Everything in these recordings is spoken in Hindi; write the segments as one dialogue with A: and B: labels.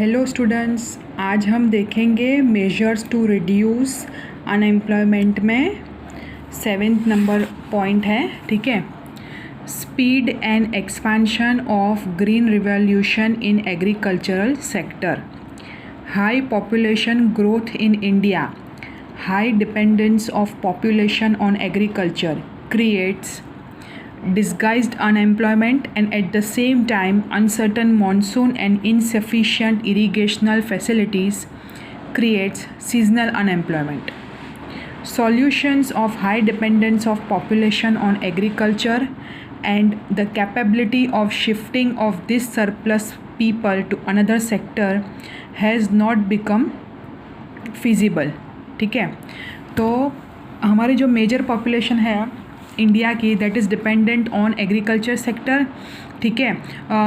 A: हेलो स्टूडेंट्स, आज हम देखेंगे मेजर्स टू रिड्यूस अनएम्प्लॉयमेंट में 7th नंबर पॉइंट है। ठीक है, speed and expansion of green revolution in agricultural sector, high population growth in India, high dependence of population on agriculture creates disguised unemployment, and at the same time uncertain monsoon and insufficient irrigational facilities creates seasonal unemployment. Solutions of high dependence of population on agriculture and the capability of shifting of this surplus people to another sector has not become feasible. ठीक है, तो हमारी जो मेजर पॉपुलेशन है इंडिया की, that is dependent on agriculture sector. ठीक है,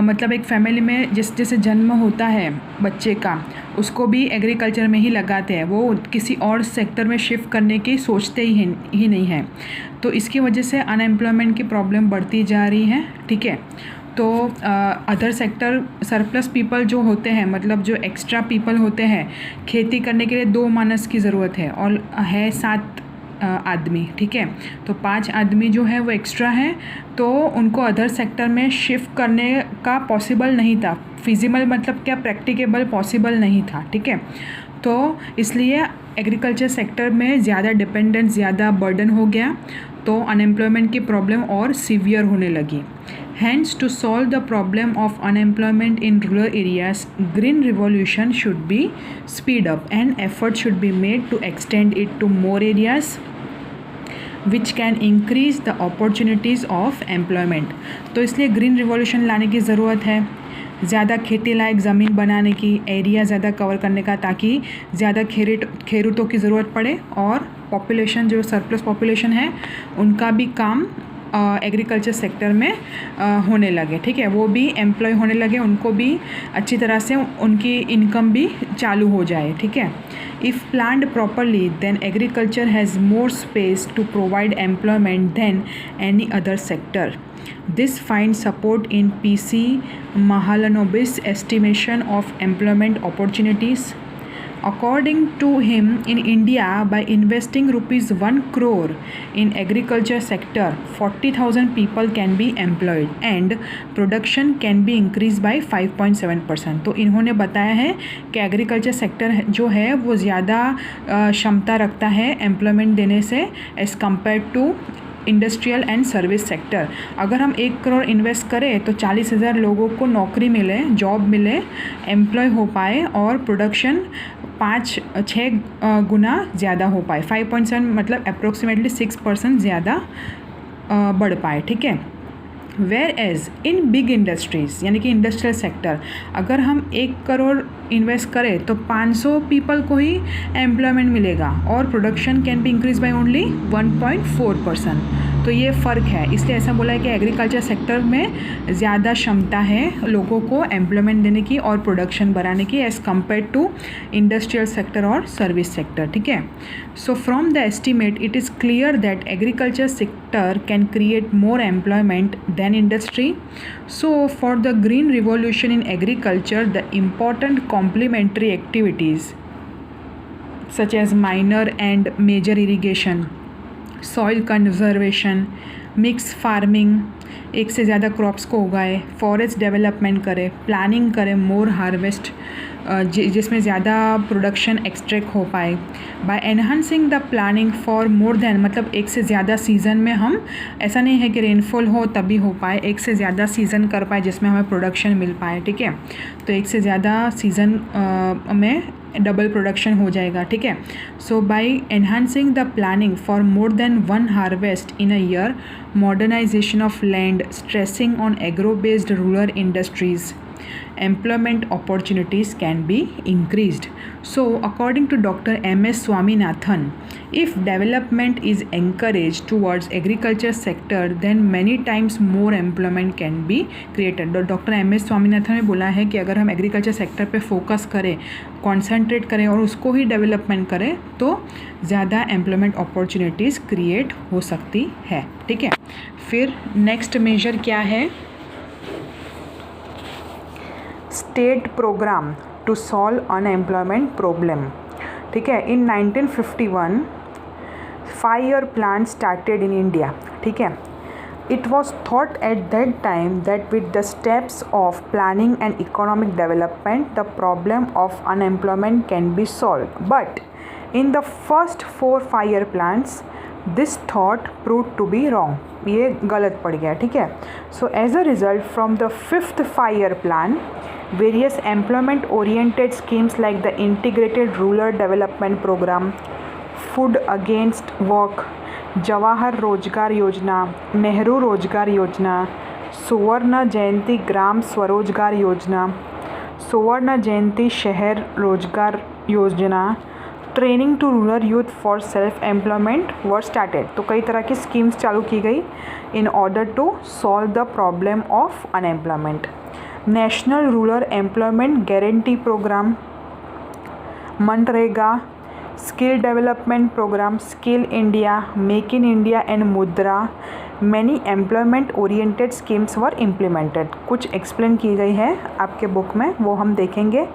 A: मतलब एक फैमिली में जैसे जन्म होता है बच्चे का, उसको भी एग्रीकल्चर में ही लगाते हैं, वो किसी और सेक्टर में शिफ्ट करने की सोचते ही नहीं है। तो इसकी वजह से अनएम्प्लॉयमेंट की प्रॉब्लम बढ़ती जा रही है। ठीक है, तो अदर सेक्टर सरप्लस पीपल जो होते हैं, मतलब जो एक्स्ट्रा पीपल होते हैं, खेती करने के लिए 2 मानस की ज़रूरत है और है 7 आदमी। ठीक है, तो 5 आदमी जो है वो एक्स्ट्रा हैं, तो उनको अदर सेक्टर में शिफ्ट करने का पॉसिबल नहीं था। फिजिबल मतलब क्या, प्रैक्टिकेबल पॉसिबल नहीं था। ठीक है, तो इसलिए एग्रीकल्चर सेक्टर में ज़्यादा डिपेंडेंस, ज़्यादा बर्डन हो गया, तो अनएम्प्लॉयमेंट की प्रॉब्लम और सीवियर होने लगी। Hence, to solve the problem of unemployment in rural areas, green revolution should be speed up and effort should be made to extend it to more areas which can increase the opportunities of employment. तो इसलिए ग्रीन रिवॉल्यूशन लाने की ज़रूरत है, ज़्यादा खेती लायक ज़मीन बनाने की, एरिया ज़्यादा कवर करने का, ताकि ज़्यादा खेरूतों की ज़रूरत पड़े और पॉपुलेशन जो सरप्लस पॉपुलेशन है उनका भी काम एग्रीकल्चर सेक्टर में होने लगे। ठीक है, वो भी एम्प्लॉय होने लगे, उनको भी अच्छी तरह से उनकी इनकम भी चालू हो जाए। ठीक है, if planned properly then agriculture has more space to provide employment than any other sector. This finds support in PC Mahalanobis' estimation of employment opportunities. According to him, in India, by investing rupees 1 crore in agriculture sector, 40,000 people can be employed and production can be increased by 5.7%. तो इन्होंने बताया है कि एग्रीकल्चर सेक्टर जो है वो ज़्यादा क्षमता रखता है एम्प्लॉयमेंट देने से as compared to industrial and service sector. अगर हम 1 करोड़ इन्वेस्ट करें तो 40,000 लोगों को नौकरी मिले, जॉब मिले, एम्प्लॉय हो पाए और प्रोडक्शन 5-6 गुना ज़्यादा हो पाए। 5.7 मतलब अप्रोक्सीमेटली 6% ज़्यादा बढ़ पाए। ठीक है, whereas in big industries यानी कि इंडस्ट्रियल सेक्टर, अगर हम 1 करोड़ इन्वेस्ट करें तो 500 पीपल को ही एम्प्लॉयमेंट मिलेगा और production can be increase by only 1.4%। तो ये फ़र्क है, इसलिए ऐसा बोला है कि एग्रीकल्चर सेक्टर में ज़्यादा क्षमता है लोगों को एम्प्लॉयमेंट देने की और प्रोडक्शन बढ़ाने की as compared to industrial sector और सर्विस सेक्टर। ठीक है, so from the estimate it is clear that agriculture sector can create more employment than industry. So for the green revolution in agriculture, the important complementary activities such as minor and major irrigation, soil conservation, mixed farming, एक से ज़्यादा क्रॉप्स को उगाए, फॉरेस्ट डेवलपमेंट करे, प्लानिंग करें, मोर हार्वेस्ट जिसमें ज़्यादा प्रोडक्शन एक्सट्रैक्ट हो पाए, bye enhancing the planning for more then, मतलब एक से ज़्यादा सीज़न में हम, ऐसा नहीं है कि रेनफॉल हो तभी हो पाए, एक से ज़्यादा सीज़न कर पाए जिसमें हमें प्रोडक्शन मिल पाए। ठीक है, तो एक से ज़्यादा सीज़न में डबल प्रोडक्शन हो जाएगा। ठीक है, so by enhancing the planning for more than 1 harvest in a year, modernization of land, stressing on agro-based rural industries, employment opportunities can be increased. So according to Dr. M.S. Swaminathan, if development is encouraged towards agriculture sector, then many times more employment can be created. Doctor M.S. Swaminathan ने बोला है कि अगर हम एग्रीकल्चर सेक्टर पे फोकस करें, कॉन्सेंट्रेट करें और उसको ही डेवलपमेंट करें तो ज़्यादा एम्प्लॉयमेंट अपॉर्चुनिटीज़ क्रिएट हो सकती है। ठीक है, फिर नेक्स्ट मेजर क्या है, state programme to solve unemployment problem. ठीक है, इन 1951 5-year plan started in India. ठीक है, it was thought at that time that with the steps of planning and economic development the problem of unemployment can be solved, but in the first 4 5-year plans this thought proved to be wrong. ये गलत पड़ गया। ठीक है, so as a result from the 5th 5-year plan various employment oriented schemes like the integrated rural development program, food against work, Jawahar रोजगार योजना, नेहरू रोजगार योजना, सुवर्ण जयंती ग्राम स्वरोजगार योजना, सुवर्ण जयंती Shahar Rozgar Yojana, training to rural youth for self employment were started. तो कई तरह की स्कीम्स चालू की गई in order to solve the problem of unemployment. National rural employment guarantee programme, MNREGA, skill development programme, skill India, make in India and Mudra, many employment oriented schemes were implemented. कुछ एक्सप्लेन की गई है आपके बुक में, वो हम देखेंगे।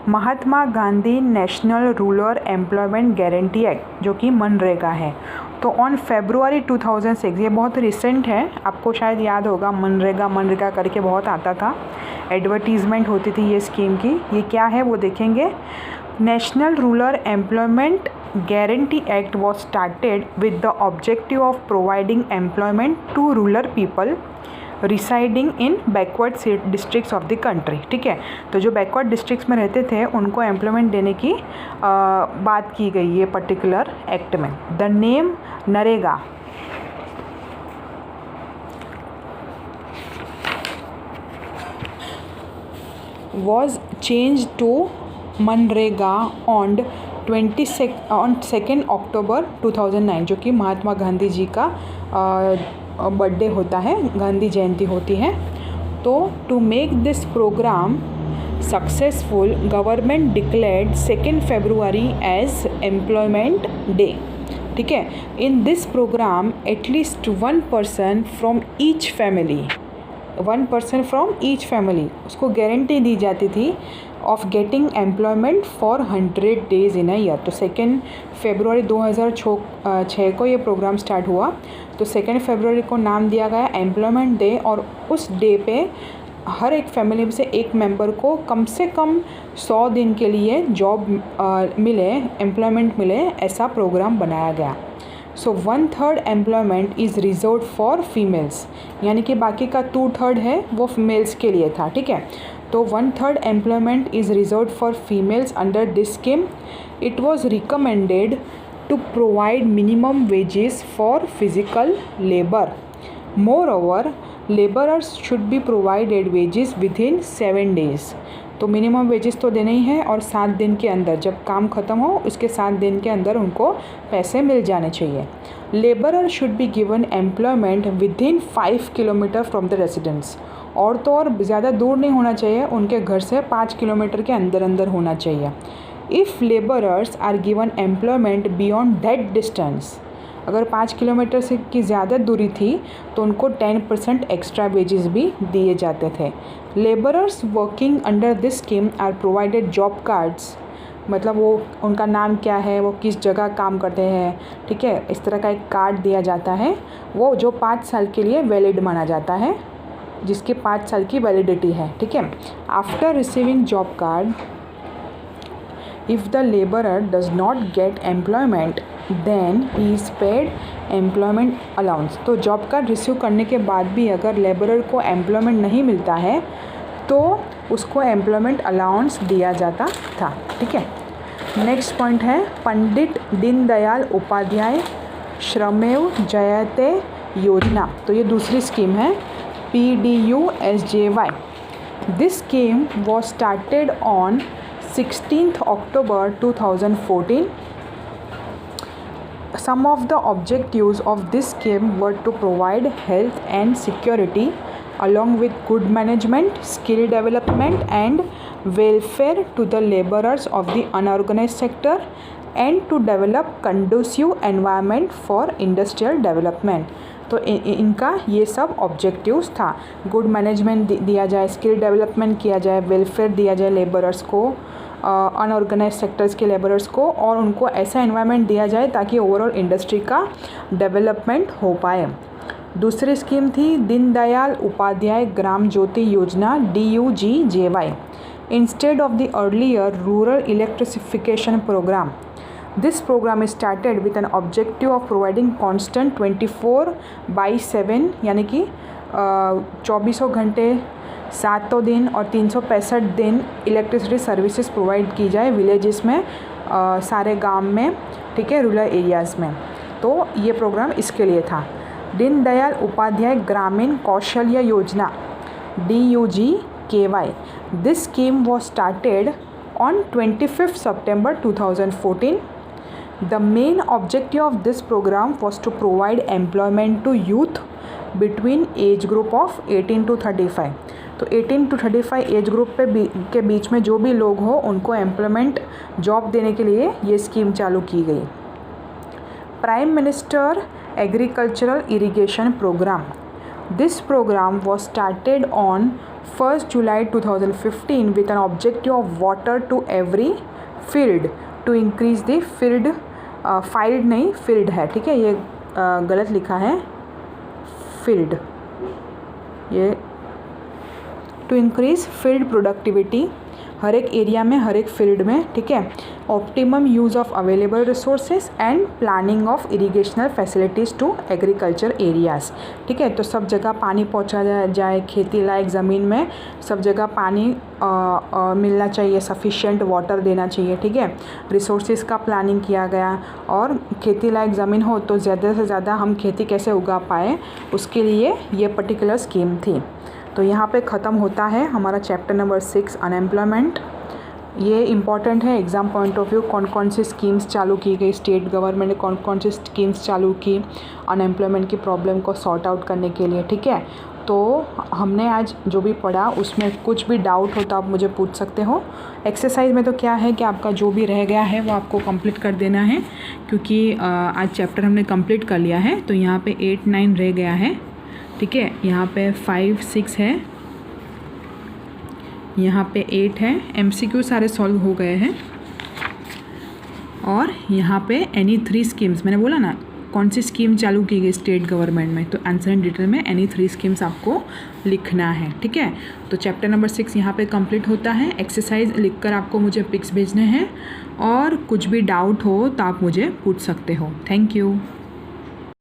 A: Mahatma Gandhi national rural employment guarantee act जो कि मनरेगा है, तो ऑन February 2006, ये बहुत रिसेंट है, आपको शायद याद होगा मनरेगा करके बहुत आता था, एडवर्टीज़मेंट होती थी ये स्कीम की। ये क्या है वो देखेंगे। National Rural Employment Guarantee Act was started with the objective of providing employment to rural people residing in backward districts of the country। ठीक है, तो जो backward districts में रहते थे उनको एम्प्लॉयमेंट देने की बात की गई ये पर्टिकुलर एक्ट में। The name NREGA was changed to MNREGA on 2 अक्टूबर 2009, जो कि महात्मा गांधी जी का बर्थडे होता है, गांधी जयंती होती है। तो to make this programme successful government declared 2 February as employment day. ठीक है, in this programme at least 1 person from each family, 1 person from each family, उसको गारंटी दी जाती थी of getting employment for 100 days in a year. तो 2 फरवरी 2006 को ये प्रोग्राम स्टार्ट हुआ, तो 2 फरवरी को नाम दिया गया एम्प्लॉयमेंट डे, और उस डे पे हर एक फैमिली में से एक मेंबर को कम से कम 100 दिन के लिए जॉब मिले, एम्प्लॉयमेंट मिले, ऐसा प्रोग्राम बनाया गया। सो 1/3 employment is reserved for females, यानी कि बाकी का 2/3 है वो फीमेल्स के लिए था। ठीक है, तो 1/3 employment is reserved for females under this scheme. It was recommended to provide minimum wages for physical labour. Moreover labourers should be provided wages within 7 days। तो मिनिमम वेजेस तो देने ही हैं, और 7 दिन के अंदर, जब काम ख़त्म हो उसके 7 दिन के अंदर उनको पैसे मिल जाने चाहिए। Labourer should be given employment with in 5 kilometre from the residence, और तो और ज़्यादा दूर नहीं होना चाहिए, उनके घर से 5 किलोमीटर के अंदर अंदर होना चाहिए। If labourers are given employment beyond that distance, अगर 5 किलोमीटर से की ज़्यादा दूरी थी तो उनको 10% एक्स्ट्रा वेजेस भी दिए जाते थे। Labourers working under this scheme are provided job cards, मतलब वो उनका नाम क्या है, वो किस जगह काम करते हैं, ठीक है, इस तरह का एक कार्ड दिया जाता है, वो जो 5 साल के लिए वैलिड माना जाता है, जिसकी 5 साल की वैलिडिटी है। ठीक है, after receiving job card if the labourer does not get employment then he is paid employment allowance. तो जॉब कार्ड रिसीव करने के बाद भी अगर लेबरर को एम्प्लॉयमेंट नहीं मिलता है तो उसको एम्प्लॉयमेंट अलाउंस दिया जाता था। ठीक है, नेक्स्ट पॉइंट है पंडित दीनदयाल उपाध्याय श्रमेव जयते योजना। तो ये दूसरी स्कीम है, PDUSJY। This scheme was started on 16 October 2014. Some of the objectives of this scheme were to provide health and security along with good management, skill development and welfare to the laborers of the unorganized sector and to develop conducive environment for industrial development। तो इनका ये सब ऑब्जेक्टिव्स था। गुड मैनेजमेंट दिया जाए, स्किल डेवलपमेंट किया जाए, वेलफेयर दिया जाए लेबरर्स को, अनऑर्गेनाइज सेक्टर्स के लेबरर्स को, और उनको ऐसा एनवायरनमेंट दिया जाए ताकि ओवरऑल इंडस्ट्री का डेवलपमेंट हो पाए। दूसरी स्कीम थी दीनदयाल उपाध्याय ग्राम Jyoti Yojana DUGJY instead of the earlier rural electrification programme. This programme is started with an objective of providing constant 24/7 यानी कि 24 घंटे 7 दिन और 365 दिन इलेक्ट्रिसिटी सर्विसेज प्रोवाइड की जाए विलेजेस में, सारे गांव में, ठीक है, रूरल एरियाज़ में। तो ये प्रोग्राम इसके लिए था। दीनदयाल उपाध्याय ग्रामीण कौशल्य योजना DUGKY। This scheme was started on 25 September 2014. The main objective of this program was to provide employment to youth between age group of 18 to 35। तो 18 to 35 एज ग्रुप के बीच में जो भी लोग हो उनको एम्प्लॉयमेंट जॉब देने के लिए ये स्कीम चालू की गई। Prime minister agricultural irrigation programme. This programme was started on 1st July 2015 with an objective of water to every field to increase the field फाइल्ड नहीं फील्ड है, ठीक है, ये गलत लिखा है फील्ड, ये टू इंक्रीज फील्ड प्रोडक्टिविटी हर एक एरिया में, हर एक फील्ड में, ठीक है, optimum use of available resources and planning of irrigational facilities to agriculture areas, ठीक है। तो सब जगह पानी पहुंचाया जाए, खेती लायक ज़मीन में सब जगह पानी मिलना चाहिए, सफिशिएंट वाटर देना चाहिए, ठीक है। रिसोर्सेज का प्लानिंग किया गया और खेती लायक ज़मीन हो तो ज़्यादा से ज़्यादा हम खेती कैसे उगा पाए उसके लिए ये पर्टिकुलर स्कीम थी। तो यहाँ पे ख़त्म होता है हमारा चैप्टर नंबर 6 अनएम्प्लॉयमेंट। ये इम्पॉर्टेंट है एग्ज़ाम पॉइंट ऑफ व्यू, कौन कौन सी स्कीम्स चालू की गई, स्टेट गवर्नमेंट ने कौन कौन सी स्कीम्स चालू की अनएम्प्लॉयमेंट की प्रॉब्लम को सॉर्ट आउट करने के लिए, ठीक है। तो हमने आज जो भी पढ़ा उसमें कुछ भी डाउट हो तो आप मुझे पूछ सकते हो। एक्सरसाइज में तो क्या है कि आपका जो भी रह गया है वो आपको कंप्लीट कर देना है, क्योंकि आज चैप्टर हमने कंप्लीट कर लिया है। तो यहाँ पे 8, 9 रह गया है, ठीक है। यहाँ पे 5, 6 है, यहाँ पे 8 है। MCQ सारे सॉल्व हो गए हैं। और यहाँ पे एनी 3 स्कीम्स, मैंने बोला ना कौन सी स्कीम चालू की गई स्टेट गवर्नमेंट में, तो आंसर इन डिटेल में एनी 3 स्कीम्स आपको लिखना है, ठीक है। तो चैप्टर नंबर 6 यहाँ पे कंप्लीट होता है। एक्सरसाइज लिखकर आपको मुझे पिक्स भेजने हैं और कुछ भी डाउट हो तो आप मुझे पूछ सकते हो। Thank you.